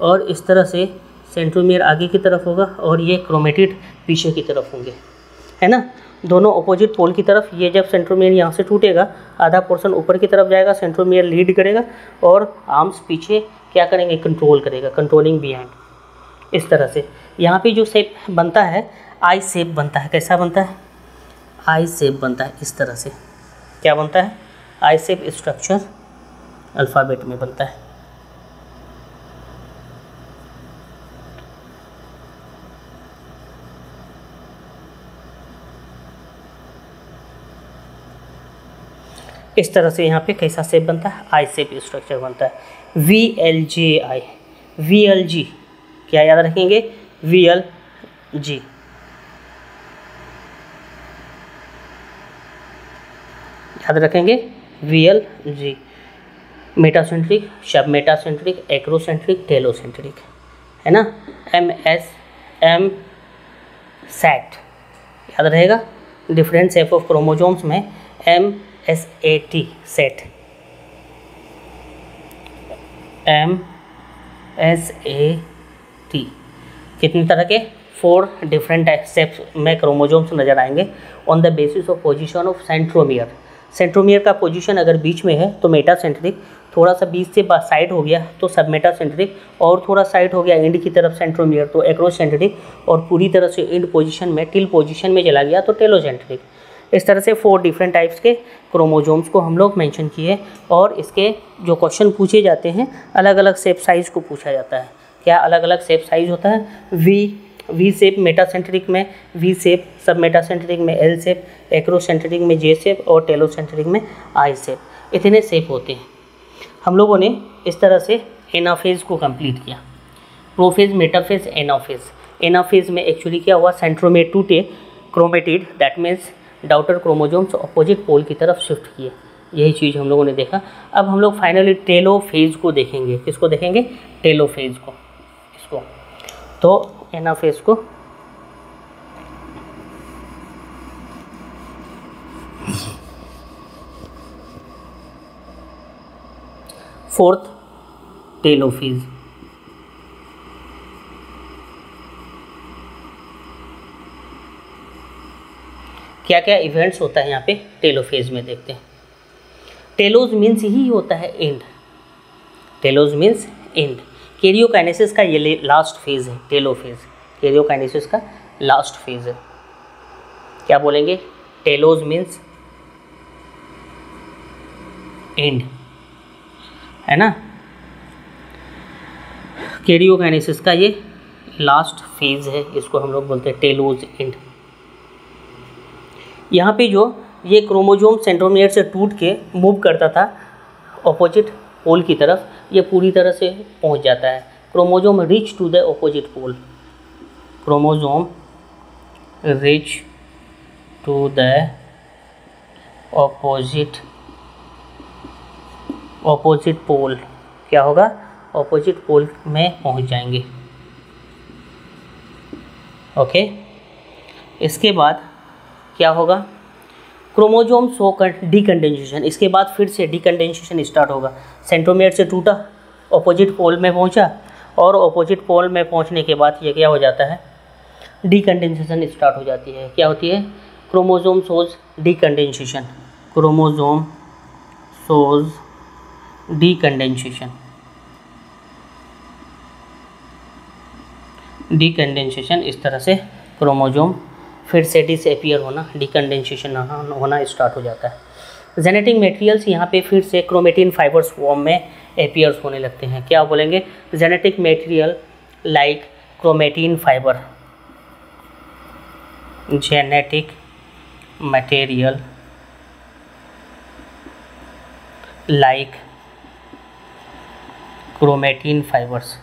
A: और इस तरह से सेंट्रोमियर आगे की तरफ होगा और ये क्रोमेटिड पीछे की तरफ होंगे, है ना, दोनों ऑपोजिट पोल की तरफ। ये जब सेंट्रोमियर यहाँ से टूटेगा, आधा पोर्शन ऊपर की तरफ जाएगा, सेंट्रोमियर लीड करेगा और आर्म्स पीछे क्या करेंगे, कंट्रोल करेगा, कंट्रोलिंग बिहाइंड। इस तरह से यहाँ पे जो शेप बनता है आई शेप बनता है। कैसा बनता है? आई शेप बनता है। इस तरह से क्या बनता है, आई शेप स्ट्रक्चर अल्फ़ाबेट में बनता है। इस तरह से यहाँ पे कैसा शेप बनता है, आई शेप स्ट्रक्चर बनता है। VLGI, VLG क्या याद रखेंगे, VLG। याद रखेंगे VLG। Metacentric, submetacentric, acrocentric, telocentric, है ना। MSM सेट याद रहेगा। डिफरेंट शेप ऑफ क्रोमोसोम्स में MSAT सेट, MSAT कितनी तरह के 4 डिफरेंट शेप्स में क्रोमोसोम्स नजर आएंगे on the basis of position of centromere. Centromere का पोजीशन अगर बीच में है तो मेटासेंट्रिक, थोड़ा सा बीच से साइड हो गया तो सब मेटासेंट्रिक, और थोड़ा साइड हो गया एंड की तरफ सेंट्रोमियर तो एक्रोसेंट्रिक, और पूरी तरह से एंड पोजीशन में टिल पोजीशन में चला गया तो टेलोसेंट्रिक। इस तरह से 4 डिफरेंट टाइप्स के क्रोमोसोम्स को हम लोग मेंशन किए। और इसके जो क्वेश्चन पूछे जाते हैं अलग अलग शेप साइज़ को पूछा जाता है। क्या अलग अलग शेप साइज़ होता है? वी शेप मेटासेंट्रिक में, वी शेप सब मेटासेंट्रिक में, एल शेप, एक्रोसेंट्रिक में जे शेप, और टेलोसेंट्रिक में आई शेप। इतने शेप होते हैं। हम लोगों ने इस तरह से एनाफेज को कंप्लीट किया। Prophase, metaphase, anaphase. एनाफेज में एक्चुअली क्या हुआ, सेंट्रोमियर टूटे, chromatid that means daughter chromosomes opposite pole की तरफ शिफ्ट किए। यही चीज़ हम लोगों ने देखा। अब हम लोग फाइनली टेलोफेज को देखेंगे। किसको देखेंगे? टेलोफेज को। इसको तो एनाफेज को फोर्थ टेलोफेज। क्या क्या इवेंट्स होता है यहाँ पे टेलोफेज में, देखते हैं। टेलोज मीन्स ही होता है end. Telos means end. Karyokinesis का ये लास्ट फेज़ है, टेलोफेज। कैरियोकाइनेसिस का लास्ट फेज़ है। क्या बोलेंगे? टेलोज मीन्स एंड, है ना। कैरियोकाइनेसिस का ये लास्ट फेज़ है, इसको हम लोग बोलते हैं टेलोज एंड। यहाँ पे जो ये क्रोमोजोम सेंट्रोमियर से टूट के मूव करता था ऑपोजिट पोल की तरफ, ये पूरी तरह से पहुँच जाता है। Chromosome reach to the opposite pole, chromosome reach to the opposite pole, क्या होगा? ऑपोजिट पोल में पहुंच जाएंगे। ओके, इसके बाद क्या होगा? Chromosome show डीकंडेंसेशन। इसके बाद फिर से डीकंडेंसेशन स्टार्ट होगा। सेंट्रोमियर से टूटा, ऑपोजिट पोल में पहुंचा, और ऑपोजिट पोल में पहुंचने के बाद ये क्या हो जाता है? डीकंडेंसेशन स्टार्ट हो जाती है। क्या होती है? Chromosome shows डीकंडेंसेशन, chromosome shows डीकंडेंसेशन। डीकंडेंसेशन, इस तरह से क्रोमोजोम फिर से डिसअपीयर होना, डीकंडेंसेशन होना स्टार्ट हो जाता है। जेनेटिक मटेरियल्स यहाँ पे फिर से क्रोमेटिन फाइबर्स फॉर्म में अपीयर्स होने लगते हैं। क्या बोलेंगे? Genetic material like chromatin fibre, genetic material like chromatin fibres.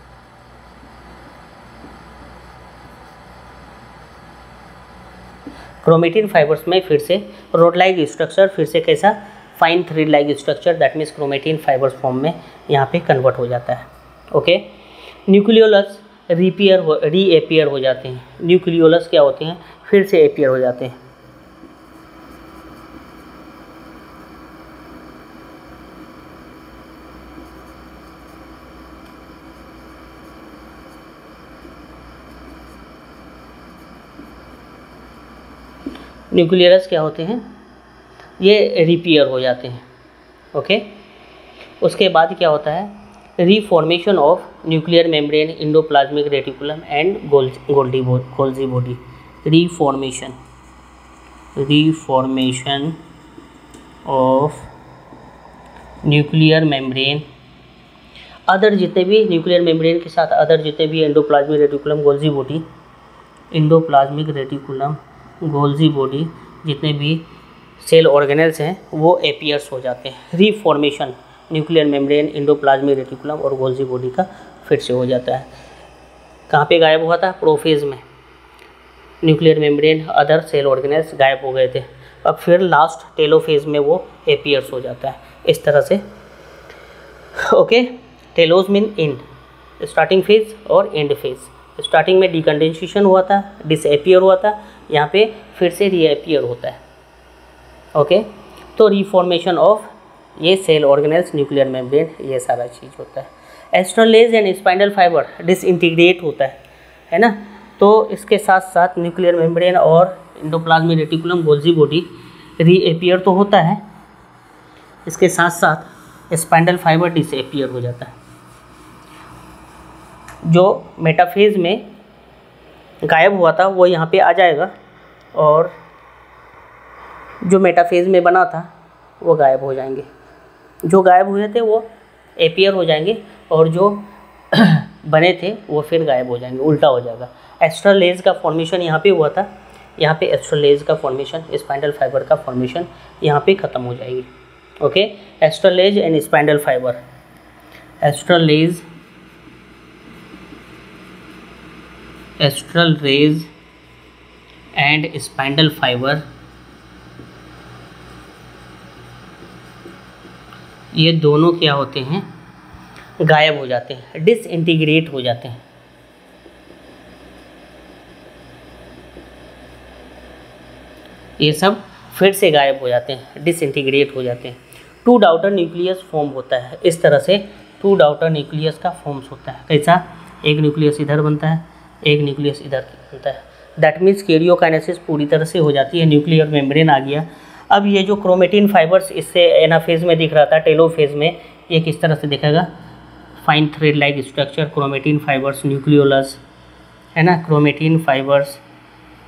A: Chromatin fibres में फिर से रोड लाइक स्ट्रक्चर, फिर से कैसा? Fine thread like structure, that means chromatin fibres form में यहाँ पे कन्वर्ट हो जाता है। ओके, न्यूक्लियोलस रीअपीयर हो जाते हैं। न्यूक्लियोलस क्या होते हैं? फिर से अपीयर हो जाते हैं। न्यूक्लियस क्या होते हैं? ये रिपेयर हो जाते हैं। ओके, उसके बाद क्या होता है? Reformation of nuclear membrane, endoplasmic reticulum and Golgi body. Reformation of nuclear membrane, other जितने भी न्यूक्लियर मेम्ब्रेन के साथ अदर जितने भी endoplasmic reticulum, Golgi body, endoplasmic reticulum, Golgi body, जितने भी सेल ऑर्गेनेल्स हैं वो अपीयर्स हो जाते हैं। रीफॉर्मेशन न्यूक्लियर मेम्ब्रेन, इंडोप्लाज्मिक रेटिकुलम और गोल्जी बॉडी का फिर से हो जाता है। कहाँ पे गायब हुआ था? प्रोफेज में। Nuclear membrane, other cell organelles गायब हो गए थे। अब फिर लास्ट टेलोफेज में वो अपीयर्स हो जाता है, इस तरह से। Okay, telos mean end, starting phase और एंड फेज। स्टार्टिंग में डीकंडेंसेशन हुआ था, डिसअपीयर हुआ था, यहाँ पे फिर से रीअपीयर होता है। ओके, तो रीफॉर्मेशन ऑफ ये सेल ऑर्गेनेल्स, न्यूक्लियर मेम्ब्रेन, ये सारा चीज़ होता है। एस्ट्रोलेज एंड स्पाइनल फाइबर डिसइंटीग्रेट होता है ना। तो इसके साथ साथ न्यूक्लियर मेम्ब्रेन और endoplasmic reticulum, Golgi body reappear तो होता है, इसके साथ साथ स्पाइनल फाइबर डिसअपीयर हो जाता है। जो मेटाफेज में गायब हुआ था वो यहाँ पे आ जाएगा, और जो मेटाफेज में बना था वो गायब हो जाएंगे। जो गायब हुए थे वो अपीयर हो जाएंगे, और जो बने थे वो फिर गायब हो जाएंगे, उल्टा हो जाएगा। एस्ट्रोलेज का फॉर्मेशन यहाँ पे हुआ था, यहाँ पे एस्ट्रोलेज का फॉर्मेशन, स्पाइनल फाइबर का फॉर्मेशन यहाँ पे ख़त्म हो जाएगी। ओके, एस्ट्रोलेज एंड स्पाइनल फाइबर, एस्ट्रोलेज एंड स्पाइनल फाइबर, ये दोनों क्या होते हैं? गायब हो जाते हैं, डिसइंटीग्रेट हो जाते हैं। ये सब फिर से गायब हो जाते हैं, डिसइंटीग्रेट हो जाते हैं। टू डाउटर न्यूक्लियस फॉर्म होता है, इस तरह से टू डाउटर न्यूक्लियस का फॉर्म्स होता है। कैसा? एक न्यूक्लियस इधर बनता है, एक न्यूक्लियस इधर बनता है। दैट मीन्स कैरियोकाइनेसिस पूरी तरह से हो जाती है, न्यूक्लियर मेम्ब्रेन आ गया। अब ये जो क्रोमेटिन फाइबर्स इससे एनाफेज में दिख रहा था, टेलोफेज में ये किस तरह से दिखेगा? Fine thread like structure, chromatin fibres, nucleolus, है ना, क्रोमेटिन फाइबर्स,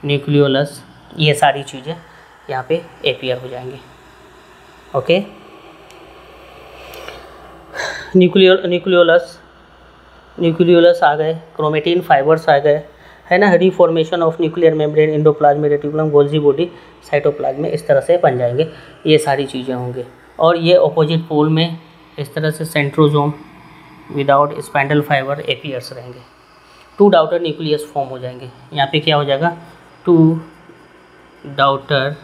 A: न्यूक्लियोलस, ये सारी चीज़ें यहाँ पे अपीयर हो जाएंगे। ओके, न्यूक्लियोलस आ गए, क्रोमेटिन फाइबर्स आ गए, है ना, reformation of nuclear membrane, endoplasmic reticulum, Golgi body, cytoplasm में इस तरह से बन जाएंगे, ये सारी चीज़ें होंगी। और ये अपोजिट पोल में इस तरह से centrosome without spindle fibre appears रहेंगे, 2 डाउटर न्यूक्लियस फॉर्म हो जाएंगे। यहाँ पे क्या हो जाएगा, 2 डाउटर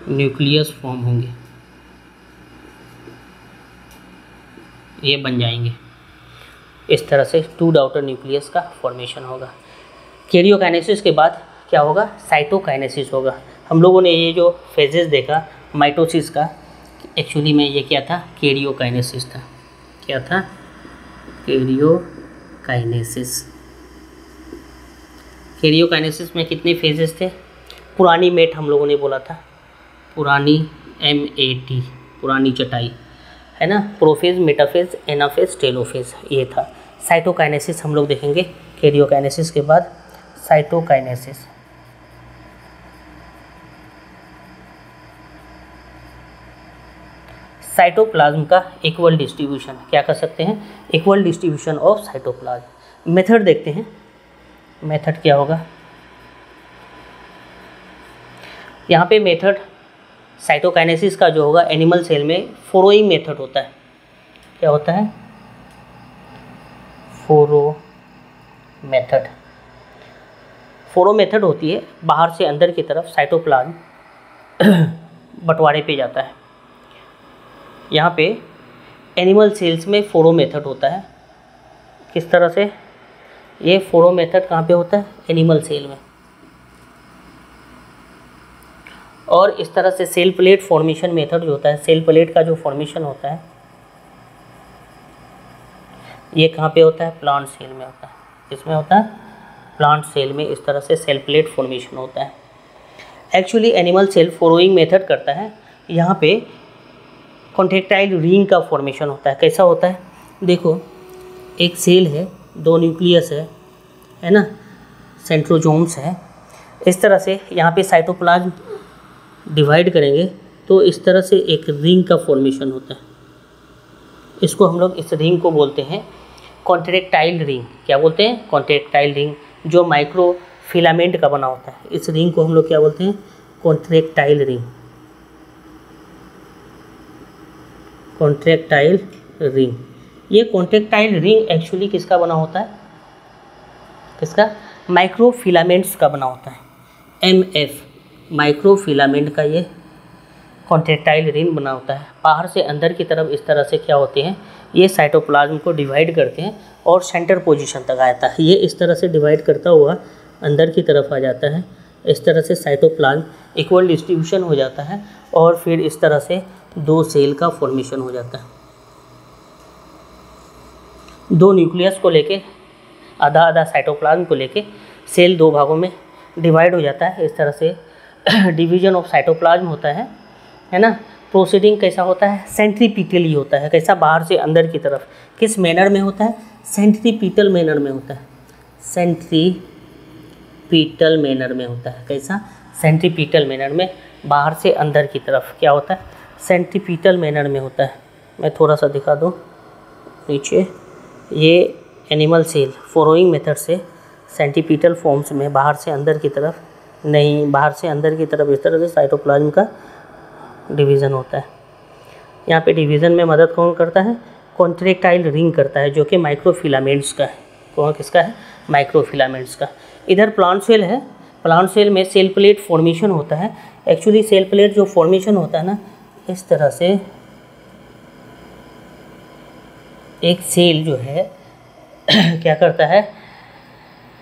A: न्यूक्लियस फॉर्म होंगे, ये बन जाएंगे। इस तरह से 2 डाउटर न्यूक्लियस का फॉर्मेशन होगा। कैरियोकाइनेसिस के बाद क्या होगा, साइटोकाइनेसिस होगा। हम लोगों ने ये जो फेजेस देखा माइटोसिस का, एक्चुअली में ये क्या था, कैरियोकाइनेसिस था। क्या था, कैरियोकाइनेसिस। कैरियोकाइनेसिस में कितने फेजेस थे, पुरानी मेट हम लोगों ने बोला था, पुरानी MAT, पुरानी चटाई, है ना, प्रोफेज, मेटाफेज, एनाफेज, टेलोफेज, ये था। साइटोकाइनेसिस हम लोग देखेंगे कैरियोकाइनेसिस के बाद। साइटोकाइनेसिस, साइटोप्लाज्म का इक्वल डिस्ट्रीब्यूशन, क्या कर सकते हैं, equal distribution of cytoplasm. Method देखते हैं, मेथड क्या होगा यहाँ पे। मेथड साइटोकाइनेसिस का जो होगा एनिमल सेल में फोरोइंग मेथड होता है। क्या होता है, फोरो मेथड। फोरो मेथड होती है, बाहर से अंदर की तरफ साइटोप्लाज्म बंटवारे पे जाता है। यहाँ पे एनिमल सेल्स में फोरो मेथड होता है। किस तरह से, ये फोरो मेथड कहाँ पे होता है, एनिमल सेल में। और इस तरह से सेल प्लेट फॉर्मेशन मेथड जो होता है, सेल प्लेट का जो फॉर्मेशन होता है, ये कहाँ पे होता है, प्लांट सेल में होता है। किसमें होता है, प्लांट सेल में इस तरह से सेल प्लेट फॉर्मेशन होता है। एक्चुअली एनिमल सेल फोरोइंग मेथड करता है। यहाँ पे कॉन्ट्रैक्टाइल रिंग का फॉर्मेशन होता है। कैसा होता है, देखो एक सेल है, 2 न्यूक्लियस है ना, सेंट्रोजोम्स है। इस तरह से यहाँ पे साइटोप्लाज्म डिवाइड करेंगे तो इस तरह से एक रिंग का फॉर्मेशन होता है। इसको हम लोग, इस रिंग को बोलते हैं कॉन्ट्रैक्टाइल रिंग। क्या बोलते हैं, कॉन्ट्रैक्टाइल रिंग, जो माइक्रो फिलामेंट का बना होता है। इस रिंग को हम लोग क्या बोलते हैं, कॉन्ट्रैक्टाइल रिंग, कॉन्ट्रैक्टाइल रिंग। ये कॉन्ट्रैक्टाइल रिंग एक्चुअली किसका बना होता है, किसका, माइक्रो फिलामेंट्स का बना होता है। MF, माइक्रो फिलामेंट का ये कॉन्ट्रैक्टाइल रिंग बना होता है। बाहर से अंदर की तरफ इस तरह से क्या होते हैं, ये साइटोप्लाज्म को डिवाइड करते हैं और सेंटर पोजीशन तक आता है। ये इस तरह से डिवाइड करता हुआ अंदर की तरफ आ जाता है। इस तरह से साइटोप्लाज्म इक्वल डिस्ट्रीब्यूशन हो जाता है और फिर इस तरह से 2 सेल का फॉर्मेशन हो जाता है। 2 न्यूक्लियस को लेके, आधा आधा साइटोप्लाज्म को लेके सेल 2 भागों में डिवाइड हो जाता है। इस तरह से डिवीजन ऑफ साइटोप्लाज्म होता है ना। प्रोसीडिंग कैसा होता है, सेंट्रीपिटली होता है। कैसा, बाहर से अंदर की तरफ। किस मैनर में होता है, सेंट्रीपिटल मैनर में होता है। सेंट्रीपिटल मैनर में होता है। कैसा, सेंट्रीपिटल मैनर में, बाहर से अंदर की तरफ क्या होता है, सेंट्रीपिटल मैनर में होता है। मैं थोड़ा सा दिखा दूँ नीचे, ये एनिमल सेल फोरोइंग मेथड से सेंट्रीपिटल फॉर्म्स में बाहर से अंदर की तरफ नहीं, बाहर से अंदर की तरफ इस तरह से साइटोप्लाज्म का डिवीज़न होता है। यहाँ पे डिवीज़न में मदद कौन करता है, कॉन्ट्रैक्टाइल रिंग करता है, जो कि माइक्रोफिलामेंट्स का है। कौन, किसका है, माइक्रोफिलामेंट्स का। इधर प्लांट सेल है, प्लांट सेल में सेल प्लेट फॉर्मेशन होता है। एक्चुअली सेल प्लेट जो फॉर्मेशन होता है ना, इस तरह से एक सेल जो है क्या करता है,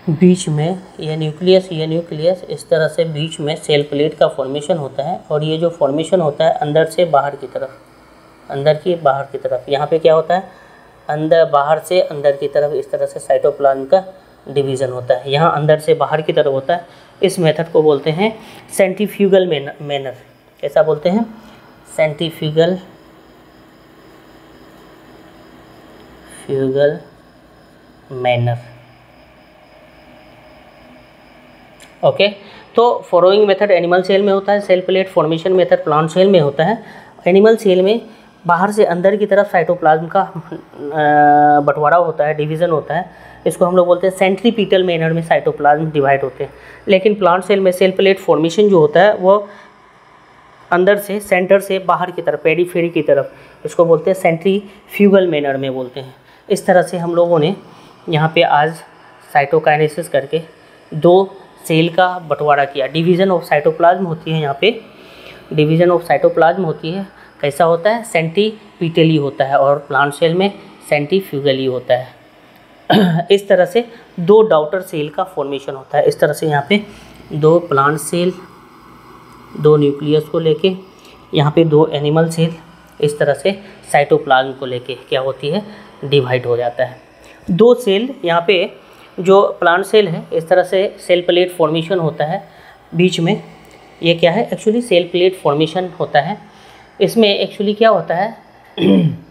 A: बीच में ये न्यूक्लियस इस तरह से बीच में सेल प्लेट का फॉर्मेशन होता है। और ये जो फॉर्मेशन होता है अंदर से बाहर की तरफ, अंदर की बाहर की तरफ, यहाँ पे क्या होता है, अंदर बाहर से अंदर की तरफ इस तरह से साइटोप्लाज्म का डिवीज़न होता है। यहाँ अंदर से बाहर की तरफ होता है। इस मेथड को बोलते हैं सेंट्रीफ्यूगल मैनर। कैसा बोलते हैं, सेंट्रीफ्यूगल फ्यूगल मैनर। ओके, तो फॉलोइंग मेथड एनिमल सेल में होता है, cell plate formation method plant cell में होता है। एनिमल सेल में बाहर से अंदर की तरफ साइटोप्लाज्म का बंटवारा होता है, डिवीज़न होता है। इसको हम लोग बोलते हैं सेंट्रीपीटल मैनर में साइटोप्लाज्म डिवाइड होते हैं। लेकिन प्लांट सेल में सेल प्लेट फॉर्मेशन जो होता है वो अंदर से, सेंटर से बाहर की तरफ, पेरीफेरी की तरफ, इसको बोलते हैं सेंट्रीफ्यूगल मैनर में बोलते हैं। इस तरह से हम लोगों ने यहाँ पे आज साइटोकाइनेसिस करके दो सेल का बंटवारा किया। डिवीज़न ऑफ साइटोप्लाज्म होती है, यहाँ पे डिवीज़न ऑफ साइटोप्लाज्म होती है। कैसा होता है? सेंट्रीपीटली होता है, और प्लांट सेल में सेंट्रीफ्यूगली होता है। इस तरह से दो डॉटर सेल का फॉर्मेशन होता है। इस तरह से यहाँ पे दो प्लांट सेल, दो न्यूक्लियस को लेके, यहाँ पे दो एनिमल सेल, इस तरह से साइटोप्लाज्म को लेके क्या होती है? डिवाइड हो जाता है। दो सेल, यहाँ पे जो प्लांट सेल है, इस तरह से सेल प्लेट फॉर्मेशन होता है। बीच में ये क्या है? एक्चुअली सेल प्लेट फॉर्मेशन होता है। इसमें एक्चुअली क्या होता है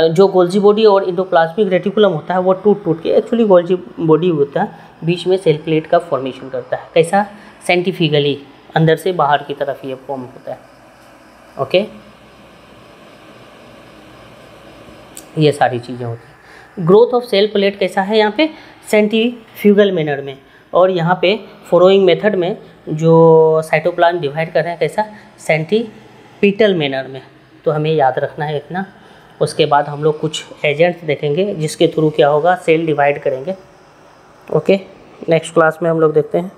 A: जो गोल्जी बॉडी और इंडोप्लाज्मिक रेटिकुलम होता है वो टूट के एक्चुअली गोल्जी बॉडी होता है, बीच में सेल प्लेट का फॉर्मेशन करता है। कैसा? सेंट्रीफ्यूगली, अंदर से बाहर की तरफ ये फॉर्म होता है। ओके, ये सारी चीज़ें होती हैं। ग्रोथ ऑफ सेल प्लेट कैसा है? यहाँ पे सेंट्रीफ्यूगल मैनर में, और यहाँ पे फॉलोइंग मेथड में जो साइटोप्लाज्म डिवाइड कर रहे हैं कैसा? सेंट्रीपीटल मैनर में। तो हमें याद रखना है इतना। उसके बाद हम लोग कुछ एजेंट्स देखेंगे जिसके थ्रू क्या होगा? सेल डिवाइड करेंगे। ओके, नेक्स्ट क्लास में हम लोग देखते हैं।